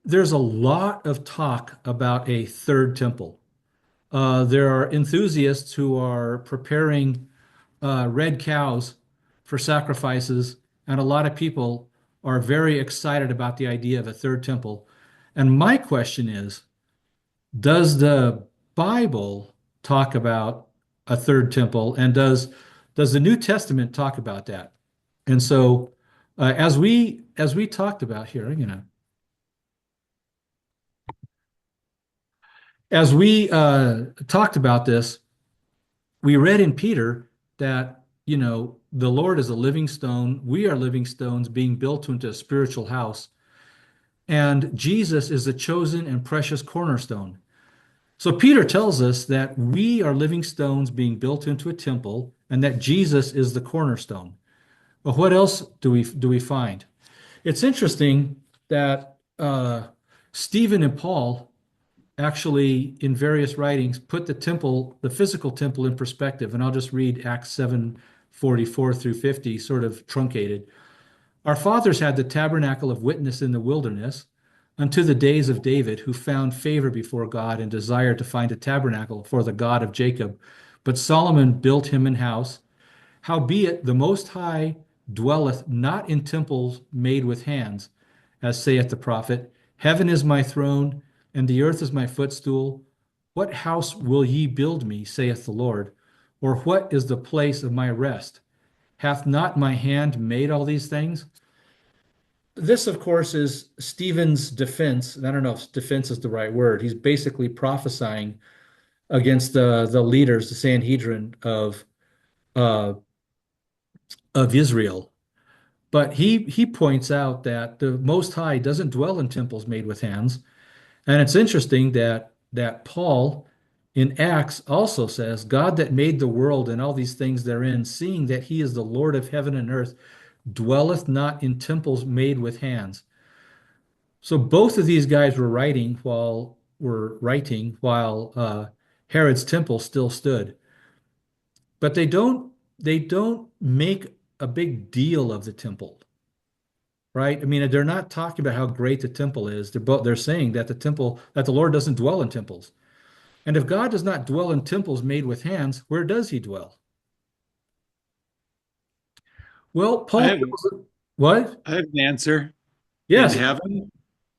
there's a lot of talk about a third temple. There are enthusiasts who are preparing red cows for sacrifices, and a lot of people are very excited about the idea of a third temple. And my question is, does the Bible talk about a third temple, and does the New Testament talk about that? And so, as we talked about here, as we talked about this, we read in Peter that, the Lord is a living stone. We are living stones being built into a spiritual house. And Jesus is the chosen and precious cornerstone. So Peter tells us that we are living stones being built into a temple and that Jesus is the cornerstone. But what else do we find? It's interesting that Stephen and Paul actually, in various writings, put the temple, the physical temple, in perspective. And I'll just read Acts 7:44 through 50, sort of truncated. Our fathers had the tabernacle of witness in the wilderness unto the days of David, who found favor before God and desired to find a tabernacle for the God of Jacob. But Solomon built him an house. Howbeit, the Most High dwelleth not in temples made with hands, as saith the prophet, Heaven is my throne, and the earth is my footstool. What house will ye build me, saith the Lord? Or what is the place of my rest? Hath not my hand made all these things? This, of course, is Stephen's defense. And I don't know if defense is the right word. He's basically prophesying against the leaders, the Sanhedrin uh, of Israel. But he points out that the Most High doesn't dwell in temples made with hands. And it's interesting that Paul in Acts also says, God that made the world and all these things therein, seeing that he is the Lord of heaven and earth, dwelleth not in temples made with hands. So both of these guys were writing while Herod's temple still stood. But they don't make a big deal of the temple, right? I mean, they're not talking about how great the temple is. They're saying that the Lord doesn't dwell in temples. And if God does not dwell in temples made with hands, where does he dwell? Well, I Paul have, tells it, what? I have an answer. In Yes, heaven,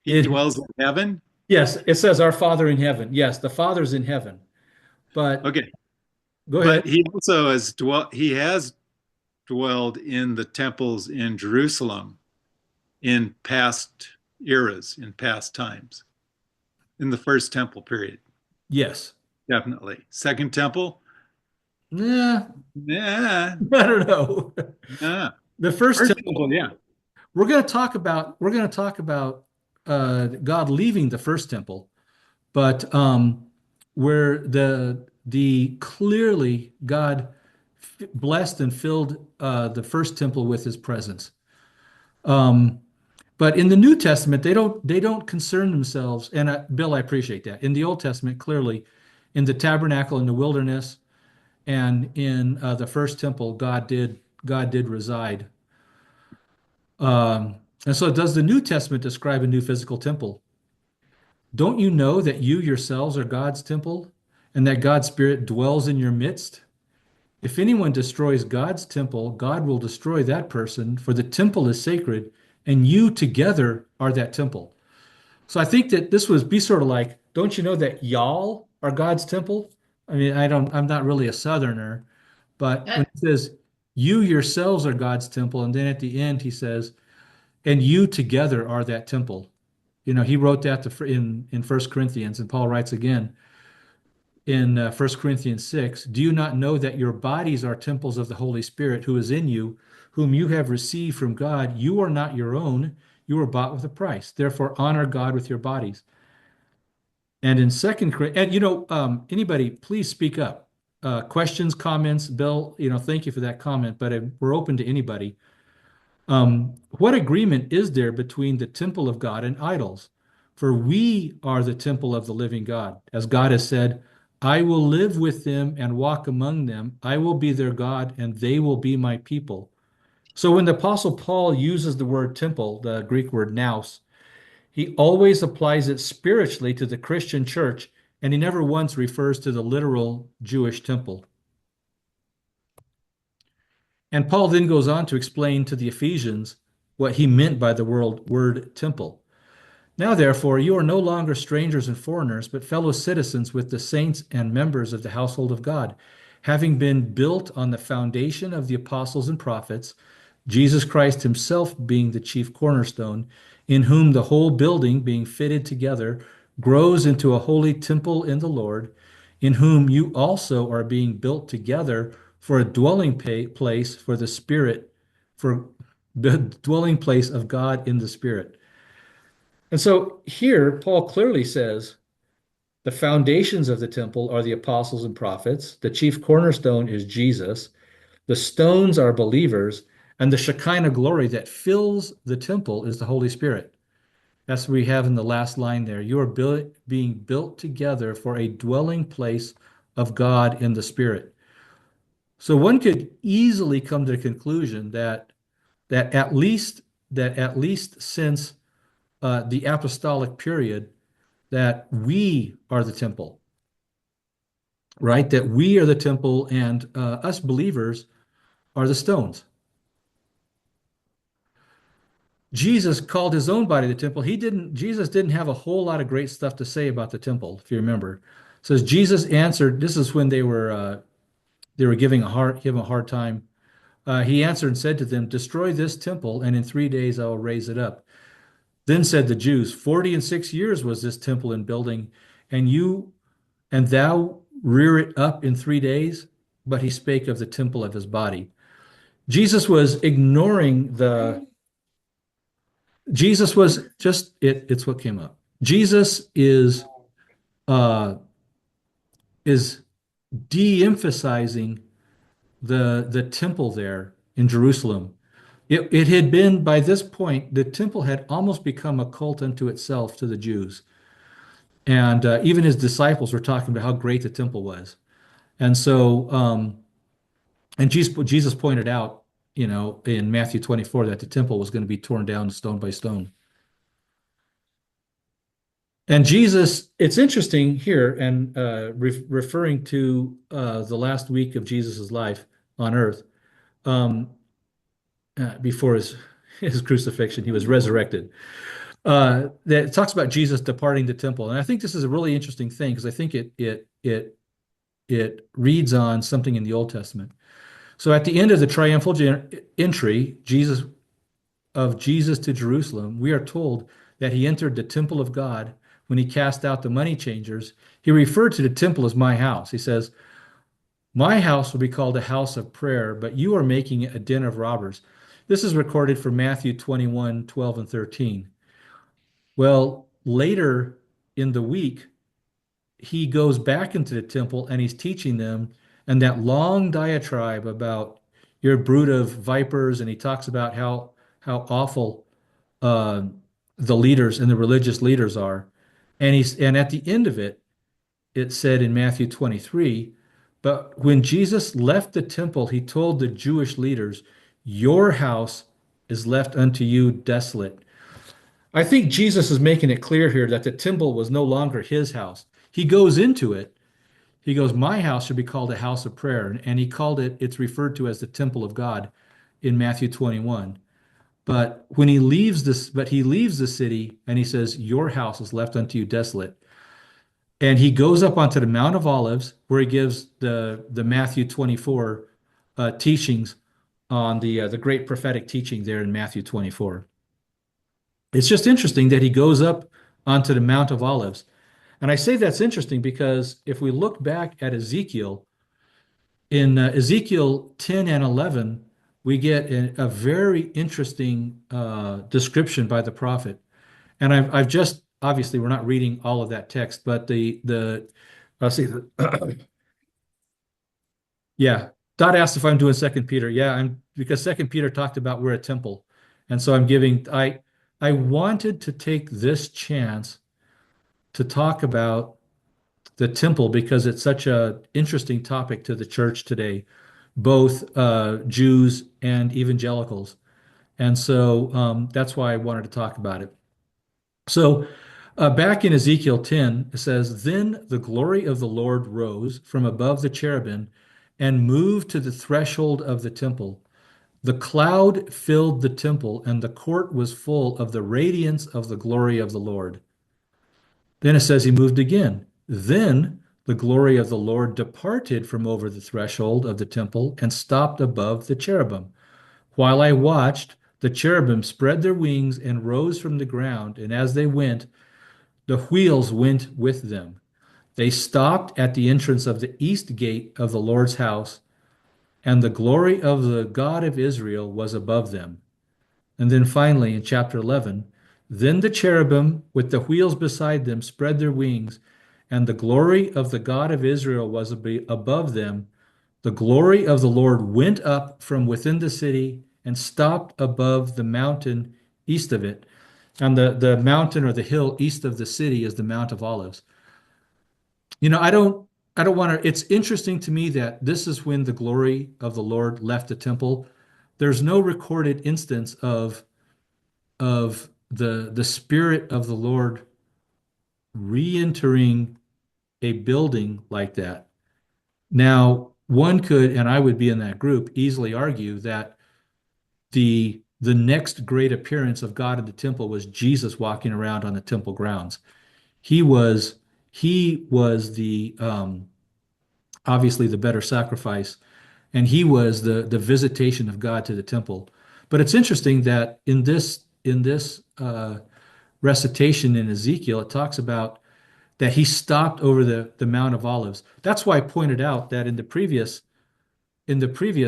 he it dwells in heaven. yes, it says our Father in heaven. Yes, the Father's in heaven. But Okay, go ahead. but he has dwelled in the temples in Jerusalem in past eras, in past times, in the first temple period. Yes. Definitely. Second temple, Nah, yeah, I don't know. yeah. The first First temple, temple, yeah. we're going to talk about God leaving the first temple, but where the clearly God blessed and filled the first temple with his presence. Um, but in the New Testament, they don't concern themselves. And Bill, I appreciate that. In the Old Testament, clearly, in the tabernacle in the wilderness and in the first temple, God did reside. And so, does the New Testament describe a new physical temple? Don't you know that you yourselves are God's temple and that God's Spirit dwells in your midst? If anyone destroys God's temple, God will destroy that person, for the temple is sacred, and you together are that temple. So I think that this would be sort of like, don't you know that y'all are God's temple? I mean, I'm not really a Southerner, but when he says you yourselves are God's temple, and then at the end he says, and you together are that temple. He wrote that in First Corinthians, and Paul writes again in 1 Corinthians 6, do you not know that your bodies are temples of the Holy Spirit who is in you, whom you have received from God? You are not your own. You were bought with a price. Therefore, honor God with your bodies. And in Second Corinthians, and anybody, please speak up. Questions, comments, Bill, thank you for that comment, but we're open to anybody. What agreement is there between the temple of God and idols? For we are the temple of the living God. As God has said, I will live with them and walk among them. I will be their God, and they will be my people. So when the Apostle Paul uses the word temple, the Greek word nous, He always applies it spiritually to the Christian church, and he never once refers to the literal Jewish temple. And Paul then goes on to explain to the Ephesians what he meant by the word temple. Now, therefore, you are no longer strangers and foreigners, but fellow citizens with the saints and members of the household of God, having been built on the foundation of the apostles and prophets, Jesus Christ himself being the chief cornerstone, in whom the whole building, being fitted together, grows into a holy temple in the Lord, in whom you also are being built together for a dwelling place for the Spirit, for the dwelling place of God in the Spirit. And so here, Paul clearly says the foundations of the temple are the apostles and prophets. The chief cornerstone is Jesus. The stones are believers. And the Shekinah glory that fills the temple is the Holy Spirit. That's what we have in the last line there. You are being built together for a dwelling place of God in the Spirit. So one could easily come to the conclusion that at least since the apostolic period, that we are the temple, right? That we are the temple, and us believers are the stones. Jesus called his own body the temple. Jesus didn't have a whole lot of great stuff to say about the temple, if you remember. It says Jesus answered, this is when they were giving him a hard time. He answered and said to them, destroy this temple, and in 3 days I will raise it up. Then said the Jews, 46 years was this temple in building, and thou rear it up in 3 days? But he spake of the temple of his body. Jesus was ignoring Jesus was just it's what came up. Jesus uh is de-emphasizing the temple there in Jerusalem. It had been, by this point, the temple had almost become a cult unto itself to the Jews. And even his disciples were talking about how great the temple was. And so, and Jesus pointed out, in Matthew 24, that the temple was going to be torn down stone by stone. And Jesus, it's interesting here, and referring to the last week of Jesus's life on earth, before his crucifixion, he was resurrected. That talks about Jesus departing the temple, and I think this is a really interesting thing because I think it reads on something in the Old Testament. So at the end of the triumphal entry, Jesus to Jerusalem, we are told that he entered the temple of God when he cast out the money changers. He referred to the temple as my house. He says, my house will be called a house of prayer, but you are making it a den of robbers. This is recorded from Matthew 21, 12, and 13. Well, later in the week, he goes back into the temple and he's teaching them, and that long diatribe about your brood of vipers, and he talks about how awful uh, the leaders and the religious leaders are. And at the end of it, it said in Matthew 23, but when Jesus left the temple, he told the Jewish leaders, your house is left unto you desolate. I think Jesus is making it clear here that the temple was no longer his house. He goes into it. He goes, my house should be called a house of prayer. And he called it, it's referred to as the temple of God in Matthew 21. But when he leaves the city and he says, your house is left unto you desolate. And he goes up onto the Mount of Olives where he gives the Matthew 24 teachings on the great prophetic teaching there in Matthew 24. It's just interesting that he goes up onto the Mount of Olives. And I say that's interesting because if we look back at Ezekiel, in Ezekiel 10 and 11, we get a very interesting description by the prophet. And I've just, obviously, we're not reading all of that text, but let's see. Yeah. Dot asked if I'm doing Second Peter. Yeah, because Second Peter talked about we're a temple. And so I wanted to take this chance to talk about the temple because it's such a interesting topic to the church today, both Jews and evangelicals. And so that's why I wanted to talk about it. So back in Ezekiel 10, it says, Then the glory of the Lord rose from above the cherubim and moved to the threshold of the temple. The cloud filled the temple, and the court was full of the radiance of the glory of the Lord. Then it says he moved again. Then the glory of the Lord departed from over the threshold of the temple and stopped above the cherubim. While I watched, the cherubim spread their wings and rose from the ground, and as they went, the wheels went with them. They stopped at the entrance of the east gate of the Lord's house, and the glory of the God of Israel was above them. And then finally, in chapter 11, then the cherubim with the wheels beside them spread their wings, and the glory of the God of Israel was above them. The glory of the Lord went up from within the city and stopped above the mountain east of it. And the mountain or the hill east of the city is the Mount of Olives. I don't want to, it's interesting to me that this is when the glory of the Lord left the temple. There's no recorded instance of the Spirit of the Lord re-entering a building like that. Now, one could, and I would be in that group, easily argue that the next great appearance of God in the temple was Jesus walking around on the temple grounds. He was he was the obviously the better sacrifice, and he was the visitation of God to the temple. But it's interesting that in this recitation in Ezekiel, it talks about that he stopped over the Mount of Olives. That's why I pointed out that in the previous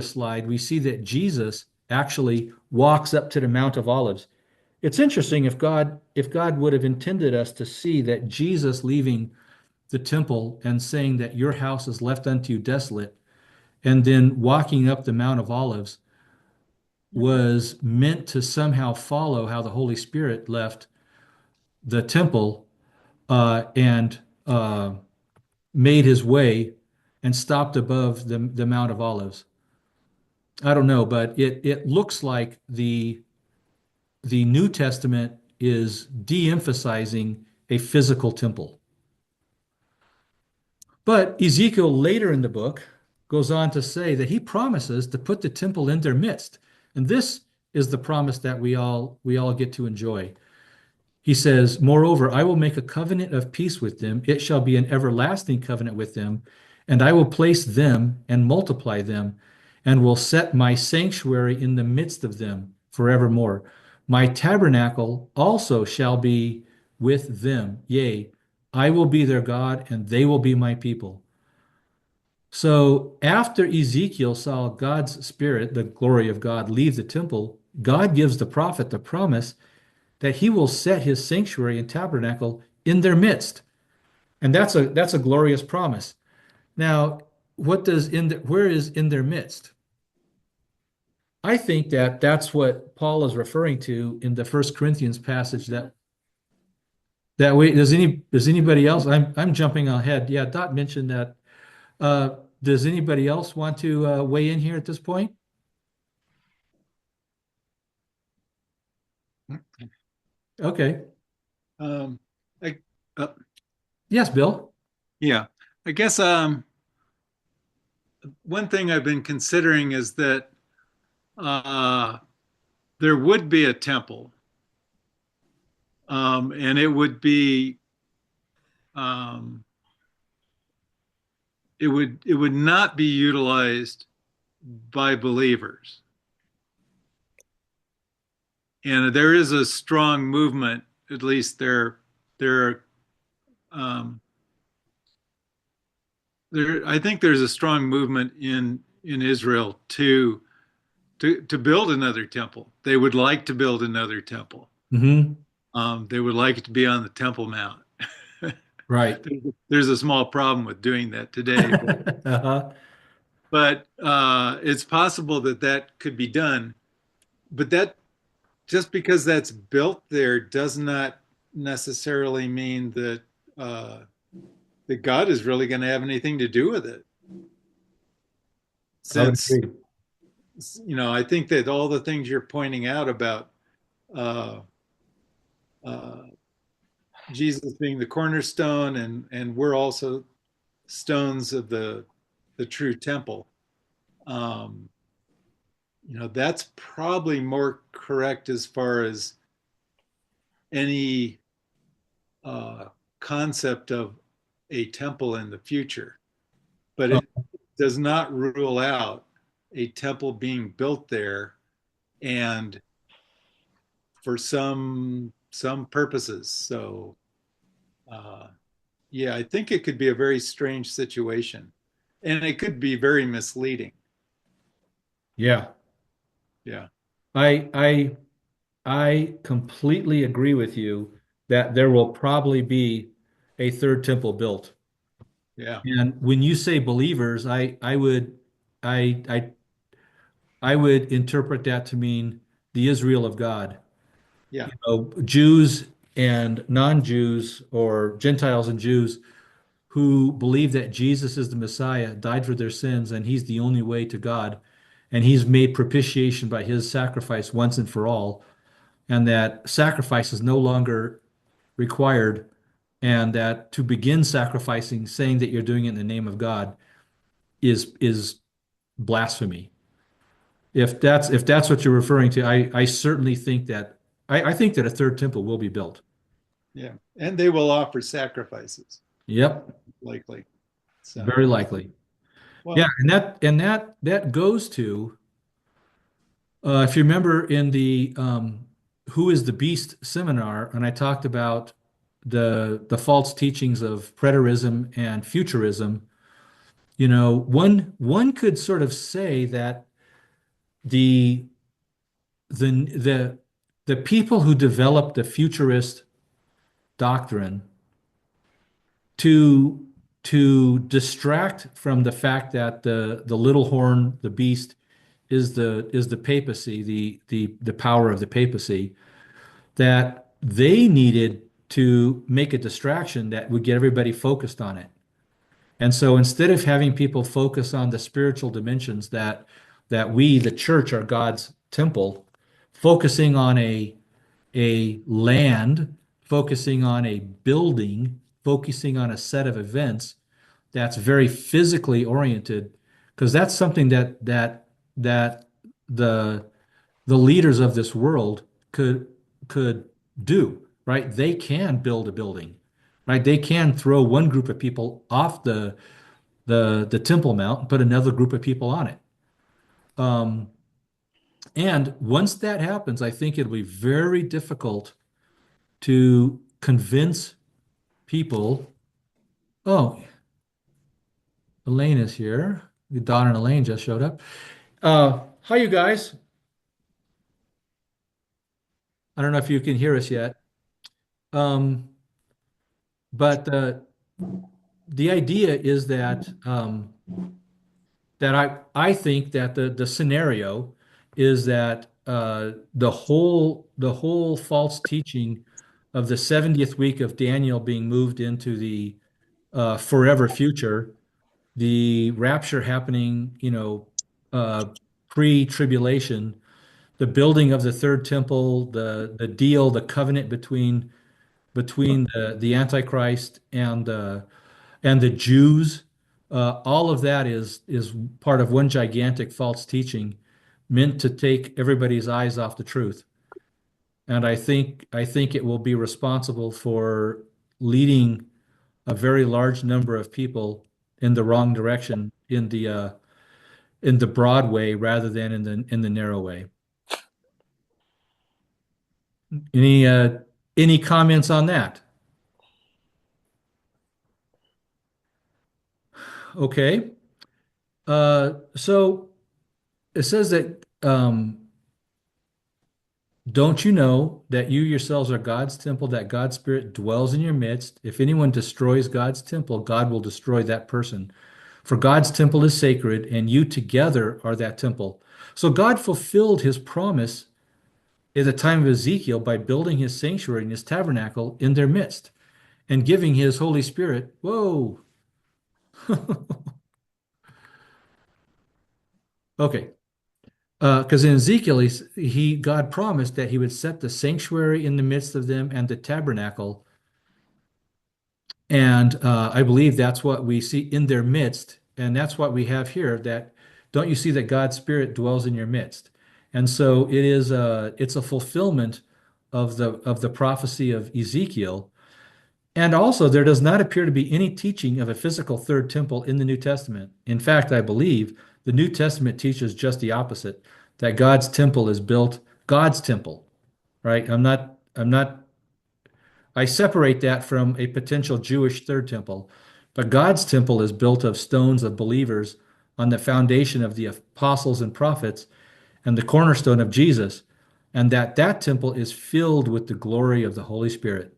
slide, we see that Jesus actually walks up to the Mount of Olives. It's interesting if God would have intended us to see that Jesus leaving the temple and saying that your house is left unto you desolate, and then walking up the Mount of Olives was meant to somehow follow how the Holy Spirit left the temple and made his way and stopped above the Mount of Olives. I don't know, but it looks like the New Testament is de-emphasizing a physical temple. But Ezekiel later in the book goes on to say that he promises to put the temple in their midst. And this is the promise that we all get to enjoy. He says, Moreover, I will make a covenant of peace with them. It shall be an everlasting covenant with them, and I will place them and multiply them, and will set my sanctuary in the midst of them forevermore. My tabernacle also shall be with them. Yea, I will be their God, and they will be my people. So after Ezekiel saw God's spirit, the glory of God, leave the temple, God gives the prophet the promise that he will set his sanctuary and tabernacle in their midst. And that's a glorious promise. Now, where is in their midst? I think that that's what Paul is referring to in the First Corinthians passage that way. Does anybody else? I'm jumping ahead. Yeah, Dot mentioned that. Does anybody else want to weigh in here at this point? Okay. Um, I, uh, Yes, Bill. yeah, I guess one thing I've been considering is that uh, there would be a temple, and um, it would not be utilized by believers, and there is a strong movement. At least there um, there I think there's a strong movement in Israel to build another temple. They would like to build another temple. Hmm. They would like it to be on the Temple Mount. Right. There's a small problem with doing that today, Uh-huh. but it's possible that that could be done. But that just because that's built there does not necessarily mean uh, that God is really going to have anything to do with it. I would Since agree. I think that all the things you're pointing out about uh, uh, Jesus being the cornerstone, and we're also stones of the true temple. Um, that's probably more correct as far as any uh, concept of a temple in the future, but Oh, it does not rule out a temple being built there and for some purposes. So uh, yeah, I think it could be a very strange situation, and it could be very misleading. yeah. Yeah, I I I completely agree with you that there will probably be a third temple built. yeah, And when you say believers, I I I would interpret that to mean the Israel of God. yeah, Jews and non-Jews or Gentiles and Jews who believe that Jesus is the Messiah, died for their sins, and he's the only way to God, and he's made propitiation by his sacrifice once and for all, and that sacrifice is no longer required, and that to begin sacrificing, saying that you're doing it in the name of God, is blasphemy. If that's what you're referring to, I certainly think that I think that a third temple will be built. yeah. And they will offer sacrifices, Yep, likely. So, very likely. Yeah, well, and that goes to if you remember in the Who is the Beast seminar, and I talked about the false teachings of preterism and futurism. One could sort of say that the the the people who developed the futurist doctrine to to distract from the fact that the little horn, the beast, is the papacy, the power of the papacy, that they needed to make a distraction that would get everybody focused on it. And so instead of having people focus on the spiritual dimensions that we, the church, are God's temple, focusing on a land, focusing on a building, focusing on a set of events that's very physically oriented, because that's something that the the leaders of this world could do, right? They can build a building, right? They can throw one group of people off the Temple Mount and put another group of people on it. Um, and once that happens, I think it'll be very difficult to convince people. Oh, Elaine is here. Don and Elaine just showed up. Hi, you guys. I don't know if you can hear us yet. Um, but the idea is that I think that the scenario is that the whole false teaching of the 70th week of Daniel being moved into the forever future, the rapture happening, pre-tribulation, the building of the third temple, the deal, the covenant between the Antichrist and the Jews, all of that is part of one gigantic false teaching meant to take everybody's eyes off the truth. And I think it will be responsible for leading a very large number of people in the wrong direction in the broad way rather than in the narrow way. Any comments on that? Okay. So it says that don't you know that you yourselves are God's temple, that God's Spirit dwells in your midst? If anyone destroys God's temple, God will destroy that person. For God's temple is sacred, and you together are that temple. So God fulfilled his promise at the time of Ezekiel by building his sanctuary and his tabernacle in their midst and giving his Holy Spirit. Whoa. Okay. Because in Ezekiel, God promised that he would set the sanctuary in the midst of them and the tabernacle. And I believe that's what we see in their midst. And that's what we have here, that don't you see that God's Spirit dwells in your midst? And so it's a fulfillment of the prophecy of Ezekiel. And also, there does not appear to be any teaching of a physical third temple in the New Testament. In fact, I believe the New Testament teaches just the opposite, that God's temple is built, God's temple, right? I separate that from a potential Jewish third temple, but God's temple is built of stones of believers on the foundation of the apostles and prophets and the cornerstone of Jesus, and that temple is filled with the glory of the Holy Spirit.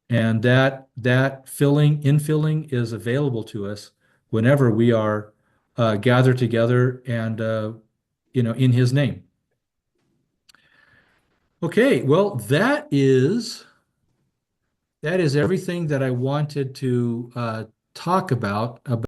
And that infilling is available to us whenever we are gathered together and in His name. Okay, well, that is everything that I wanted to talk about